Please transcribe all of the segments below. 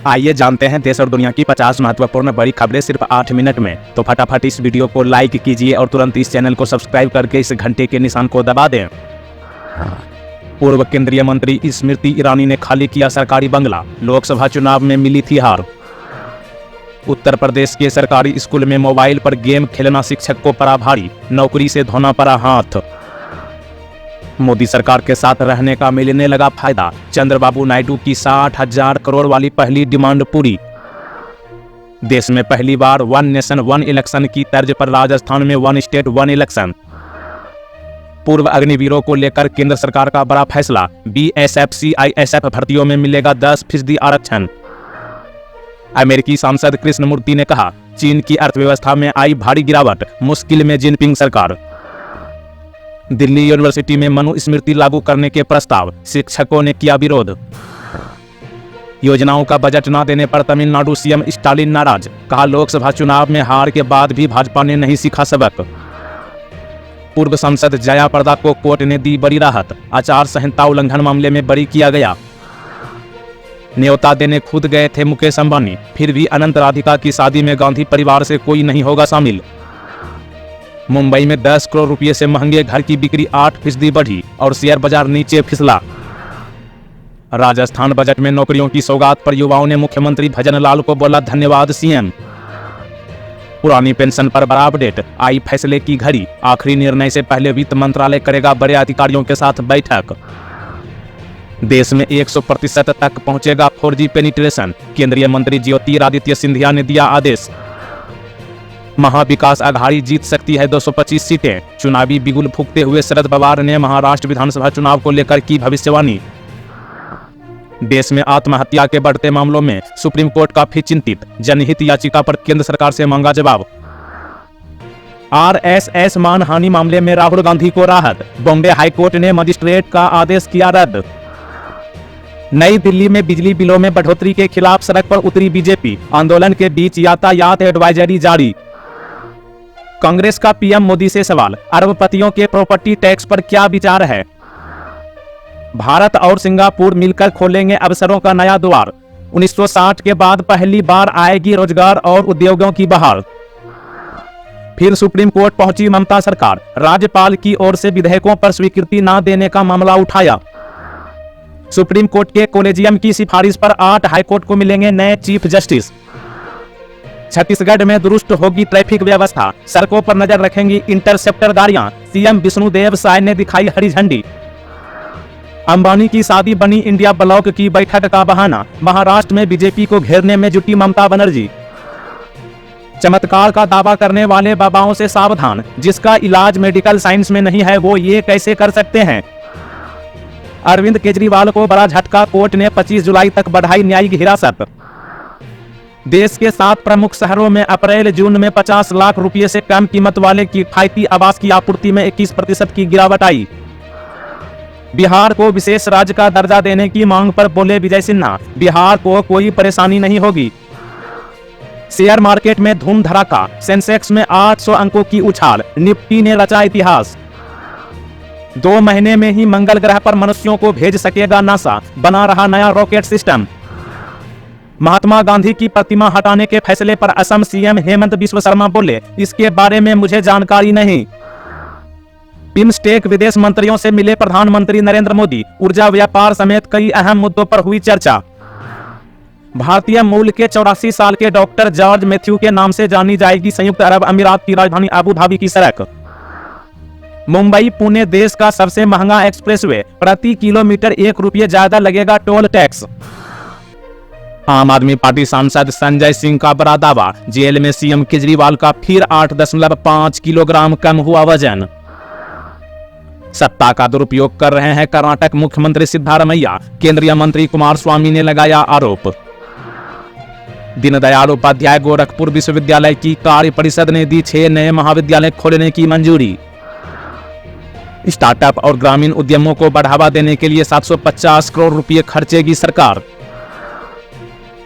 आइए जानते हैं देश और दुनिया की 50 महत्वपूर्ण बड़ी खबरें सिर्फ 8 मिनट में। तो फटाफट इस वीडियो को लाइक कीजिए और तुरंत इस चैनल को सब्सक्राइब करके इस घंटे के निशान को दबा दें। पूर्व केंद्रीय मंत्री स्मृति ईरानी ने खाली किया सरकारी बंगला, लोकसभा चुनाव में मिली थी हार। उत्तर प्रदेश के सरकारी स्कूल में मोबाइल पर गेम खेलना शिक्षक को पड़ा भारी, नौकरी से धोना पड़ा हाथ। मोदी सरकार के साथ रहने का मिलने लगा फायदा, चंद्रबाबू नायडू की 60,000 करोड़ वाली पहली डिमांड पूरी। देश में पहली बार वन नेशन वन इलेक्शन की तर्ज पर राजस्थान में वन स्टेट वन इलेक्शन। पूर्व अग्निवीरों को लेकर केंद्र सरकार का बड़ा फैसला, बीएसएफ सीआईएसएफ भर्तियों में मिलेगा 10% आरक्षण। अमेरिकी सांसद कृष्णमूर्ति ने कहा, चीन की अर्थव्यवस्था में आई भारी गिरावट, मुश्किल में जिनपिंग सरकार। दिल्ली यूनिवर्सिटी में मनुस्मृति लागू करने के प्रस्ताव, शिक्षकों ने किया विरोध। योजनाओं का बजट न देने पर तमिलनाडु सीएम स्टालिन नाराज, कहा लोकसभा चुनाव में हार के बाद भी भाजपा ने नहीं सीखा सबक। पूर्व सांसद जया प्रदा को कोर्ट ने दी बड़ी राहत, आचार संहिता उल्लंघन मामले में बरी किया गया। न्योता देने खुद गए थे मुकेश अंबानी, फिर भी अनंत राधिका की शादी में गांधी परिवार से कोई नहीं होगा शामिल। मुंबई में 10 करोड़ रुपए से महंगे घर की बिक्री 8% बढ़ी और शेयर बाजार नीचे फिसला। राजस्थान बजट में नौकरियों की सौगात पर युवाओं ने मुख्यमंत्री भजनलाल को बोला धन्यवाद सीएम। पुरानी पेंशन पर बड़ा अपडेट, आई फैसले की घड़ी, आखिरी निर्णय से पहले वित्त मंत्रालय करेगा बड़े अधिकारियों के साथ बैठक। देश में 100% तक पहुंचेगा 4G पेनिट्रेशन, केंद्रीय मंत्री ज्योतिरादित्य सिंधिया ने दिया आदेश। महाविकास आघाड़ी जीत सकती है 225 सीटें, चुनावी बिगुल फूंकते हुए शरद पवार ने महाराष्ट्र विधानसभा चुनाव को लेकर की भविष्यवाणी। देश में आत्महत्या के बढ़ते मामलों में सुप्रीम कोर्ट काफी चिंतित, जनहित याचिका पर केंद्र सरकार से मांगा जवाब। आरएसएस मानहानि मामले में राहुल गांधी को राहत, बॉम्बे हाईकोर्ट ने मजिस्ट्रेट का आदेश किया रद्द। नई दिल्ली में बिजली बिलों में बढ़ोतरी के खिलाफ सड़क पर उतरी बीजेपी, आंदोलन के बीच यातायात एडवाइजरी जारी। कांग्रेस का पीएम मोदी से सवाल, अरबपतियों के प्रॉपर्टी टैक्स पर क्या विचार है। भारत और सिंगापुर मिलकर खोलेंगे अवसरों का नया द्वार, 1960 के बाद पहली बार आएगी रोजगार और उद्योगों की बहार। फिर सुप्रीम कोर्ट पहुंची ममता सरकार, राज्यपाल की ओर से विधेयकों पर स्वीकृति न देने का मामला उठाया। सुप्रीम कोर्ट के कॉलेजियम की सिफारिश पर 8 हाईकोर्ट को मिलेंगे नए चीफ जस्टिस। छत्तीसगढ़ में दुरुस्त होगी ट्रैफिक व्यवस्था, सड़कों पर नजर रखेंगी इंटरसेप्टर गाड़ियां, सीएम विष्णुदेव साय ने दिखाई हरी झंडी। अंबानी की शादी बनी इंडिया ब्लॉक की बैठक का बहाना, महाराष्ट्र में बीजेपी को घेरने में जुटी ममता बनर्जी। चमत्कार का दावा करने वाले बाबाओं से सावधान, जिसका इलाज मेडिकल साइंस में नहीं है वो ये कैसे कर सकते हैं। अरविंद केजरीवाल को बड़ा झटका, कोर्ट ने 25 जुलाई तक बढ़ाई न्यायिक हिरासत। देश के 7 प्रमुख शहरों में अप्रैल जून में 50 लाख रुपए से कम कीमत वाले किफायती आवास की आपूर्ति में 21% की गिरावट आई। बिहार को विशेष राज्य का दर्जा देने की मांग पर बोले विजय सिन्हा, बिहार को कोई परेशानी नहीं होगी। शेयर मार्केट में धूम धड़ाका, सेंसेक्स में 800 अंकों की उछाल, निफ्टी ने रचा इतिहास। 2 महीने में ही मंगल ग्रह पर मनुष्यों को भेज सकेगा नासा, बना रहा नया रॉकेट सिस्टम। महात्मा गांधी की प्रतिमा हटाने के फैसले पर असम सीएम हेमंत बिस्व शर्मा बोले, इसके बारे में मुझे जानकारी नहीं। बिम्स्टेक विदेश मंत्रियों से मिले प्रधानमंत्री नरेंद्र मोदी, ऊर्जा व्यापार समेत कई अहम मुद्दों पर हुई चर्चा। भारतीय मूल के 84 साल के डॉक्टर जॉर्ज मैथ्यू के नाम से जानी जाएगी संयुक्त अरब अमीरात की राजधानी अबू धाबी की सड़क। मुंबई पुणे देश का सबसे महंगा एक्सप्रेसवे, प्रति किलोमीटर 1 रुपये ज्यादा लगेगा टोल टैक्स। आम आदमी पार्टी सांसद संजय सिंह का बड़ा दावा, जेल में सीएम केजरीवाल का फिर 8.5 किलोग्राम कम हुआ वजन। सत्ता का दुरुपयोग कर रहे हैं कर्नाटक मुख्यमंत्री सिद्धारमैया, केंद्रीय मंत्री कुमारस्वामी ने लगाया आरोप। दीनदयाल उपाध्याय गोरखपुर विश्वविद्यालय की कार्य परिषद ने दी 6 नए महाविद्यालय खोलने की मंजूरी। स्टार्टअप और ग्रामीण उद्यमों को बढ़ावा देने के लिए 750 करोड़ रुपए खर्चेगी सरकार।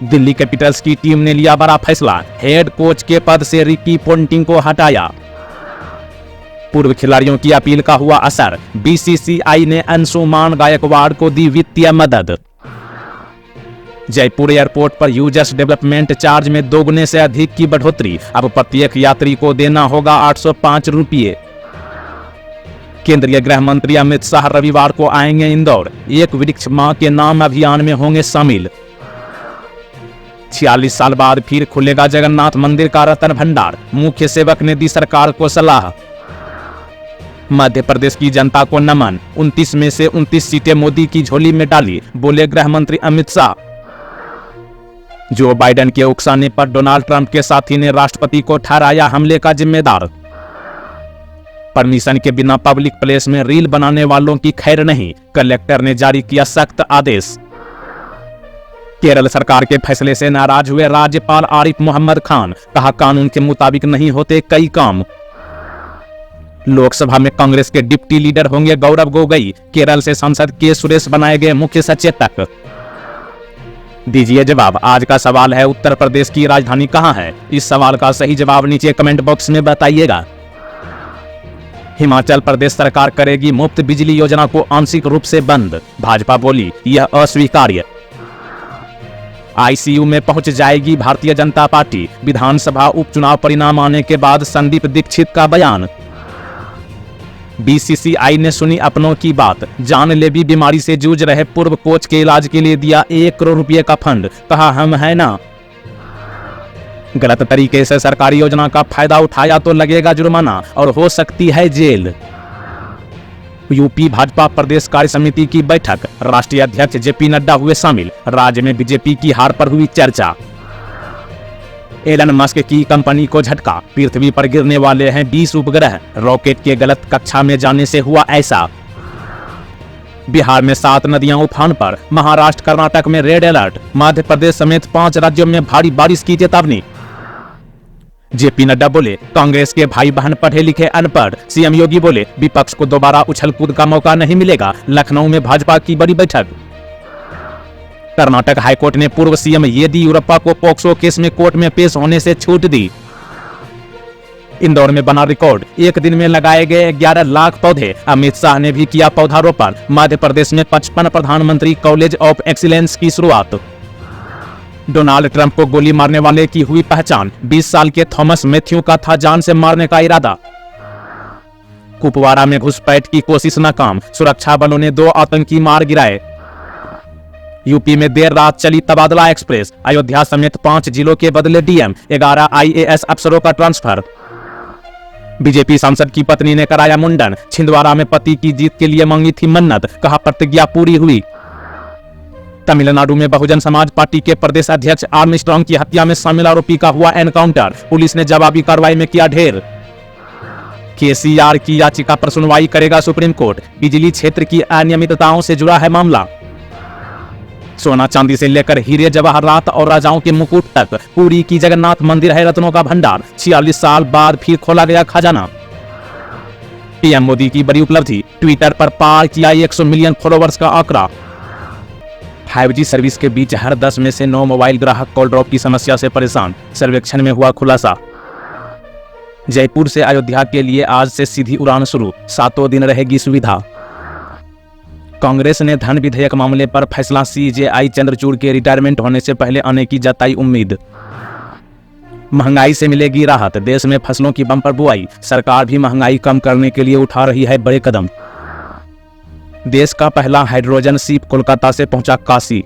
दिल्ली कैपिटल्स की टीम ने लिया बड़ा फैसला, हेड कोच के पद से रिकी पोंटिंग को हटाया। पूर्व खिलाड़ियों की अपील का हुआ असर, बीसीसीआई ने अंशुमान गायकवाड़ को दी वित्तीय मदद। जयपुर एयरपोर्ट पर यूजर्स डेवलपमेंट चार्ज में दोगुने से अधिक की बढ़ोतरी, अब प्रत्येक यात्री को देना होगा 805 रुपये। केंद्रीय गृह मंत्री अमित शाह रविवार को आएंगे इंदौर, एक वृक्ष मां के नाम अभियान में होंगे शामिल। 46 साल बाद फिर खुलेगा जगन्नाथ मंदिर का रतन भंडार, मुख्य सेवक ने दी सरकार को सलाह। मध्य प्रदेश की जनता को नमन, 29 में से 29 सीटें मोदी की झोली में डाली, बोले गृह मंत्री अमित शाह। जो बाइडेन के उकसाने पर डोनाल्ड ट्रंप के साथी ने राष्ट्रपति को ठहराया हमले का जिम्मेदार। परमिशन के बिना पब्लिक प्लेस में रील बनाने वालों की खैर नहीं, कलेक्टर ने जारी किया सख्त आदेश। केरल सरकार के फैसले से नाराज हुए राज्यपाल आरिफ मोहम्मद खान, कहा कानून के मुताबिक नहीं होते कई काम। लोकसभा में कांग्रेस के डिप्टी लीडर होंगे गौरव गोगोई, केरल से सांसद के सुरेश बनाए गए मुख्य सचेतक। दीजिए जवाब, आज का सवाल है उत्तर प्रदेश की राजधानी कहां है? इस सवाल का सही जवाब नीचे कमेंट बॉक्स में बताइएगा। हिमाचल प्रदेश सरकार करेगी मुफ्त बिजली योजना को आंशिक रूप से बंद, भाजपा बोली यह अस्वीकार्य। आईसीयू में पहुंच जाएगी भारतीय जनता पार्टी, विधानसभा उपचुनाव परिणाम आने के बाद संदीप दीक्षित का बयान। बीसीसीआई ने सुनी अपनों की बात, जानलेवा बीमारी से जूझ रहे पूर्व कोच के इलाज के लिए दिया 1 करोड़ रुपए का फंड, कहा हम है ना। गलत तरीके से सरकारी योजना का फायदा उठाया तो लगेगा जुर्माना और हो सकती है जेल। यूपी भाजपा प्रदेश कार्य समिति की बैठक, राष्ट्रीय अध्यक्ष जेपी नड्डा हुए शामिल, राज्य में बीजेपी की हार पर हुई चर्चा। एलन मस्क की कंपनी को झटका, पृथ्वी पर गिरने वाले हैं 20 उपग्रह, रॉकेट के गलत कक्षा में जाने से हुआ ऐसा। बिहार में 7 नदियां उफान पर, महाराष्ट्र कर्नाटक में रेड अलर्ट, मध्य प्रदेश समेत 5 राज्यों में भारी बारिश की चेतावनी। जेपी नड्डा बोले कांग्रेस के भाई बहन पढ़े लिखे अनपढ़, सीएम योगी बोले विपक्ष को दोबारा उछल कूद का मौका नहीं मिलेगा, लखनऊ में भाजपा की बड़ी बैठक। कर्नाटक हाईकोर्ट ने पूर्व सीएम येदियुरप्पा को पोक्सो केस में कोर्ट में पेश होने से छूट दी। इंदौर में बना रिकॉर्ड, एक दिन में लगाए गए 11 लाख पौधे, अमित शाह ने भी किया पौधारोपण। मध्य प्रदेश में 55 प्रधानमंत्री कॉलेज ऑफ एक्सीलेंस की शुरुआत। डोनाल्ड ट्रंप को गोली मारने वाले की हुई पहचान, 20 साल के थॉमस मैथ्यू का था जान से मारने का इरादा। कुपवारा में घुसपैठ की कोशिश नाकाम, सुरक्षा बलों ने 2 आतंकी मार गिराए। यूपी में देर रात चली तबादला एक्सप्रेस, अयोध्या समेत 5 जिलों के बदले डीएम, 11 आईएएस अफसरों का ट्रांसफर। बीजेपी सांसद की पत्नी ने कराया मुंडन, छिंदवाड़ा में पति की जीत के लिए मांगी थी मन्नत, कहा प्रतिज्ञा पूरी हुई। तमिलनाडु में बहुजन समाज पार्टी के प्रदेश अध्यक्ष आर्मस्ट्रांग की हत्या में शामिल आरोपी का हुआ एनकाउंटर, पुलिस ने जवाबी कार्रवाई में किया ढेर। केसीआर की याचिका पर सुनवाई करेगा सुप्रीम कोर्ट, बिजली क्षेत्र की अनियमितताओं से जुड़ा है मामला। सोना चांदी से लेकर हीरे जवाहरात और राजाओं के मुकुट तक पूरी की जगन्नाथ मंदिर है रत्नों का भंडार, 46 साल बाद फिर खोला गया खजाना। पीएम मोदी की बड़ी उपलब्धि, ट्विटर पर पार किया 100 मिलियन फॉलोवर्स का आंकड़ा। 5G सर्विस के बीच हर 10 में से 9 मोबाइल ग्राहक कॉल ड्रॉप की समस्या से परेशान, सर्वेक्षण में हुआ खुलासा। जयपुर से अयोध्या के लिए आज से सीधी उड़ान शुरू, 7 दिन रहेगी सुविधा। कांग्रेस ने धन विधेयक मामले पर फैसला, सीजेआई चंद्रचूड़ के रिटायरमेंट होने से पहले आने की जताई उम्मीद। महंगाई से मिलेगी राहत, देश में फसलों की बम्पर बुआई, सरकार भी महंगाई कम करने के लिए उठा रही है बड़े कदम। देश का पहला हाइड्रोजन शिप कोलकाता से पहुंचा काशी।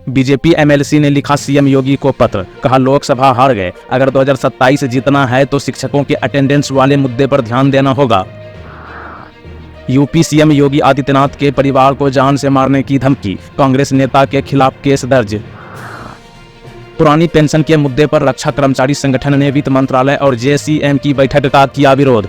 बीजेपी एमएलसी ने लिखा सीएम योगी को पत्र, कहा लोकसभा हार गए, अगर 2027 जीतना है तो शिक्षकों के अटेंडेंस वाले मुद्दे पर ध्यान देना होगा। यूपी सीएम योगी आदित्यनाथ के परिवार को जान से मारने की धमकी, कांग्रेस नेता के खिलाफ केस दर्ज। पुरानी पेंशन के मुद्दे पर रक्षा कर्मचारी संगठन ने वित्त मंत्रालय और जेसीएम की बैठक का किया विरोध,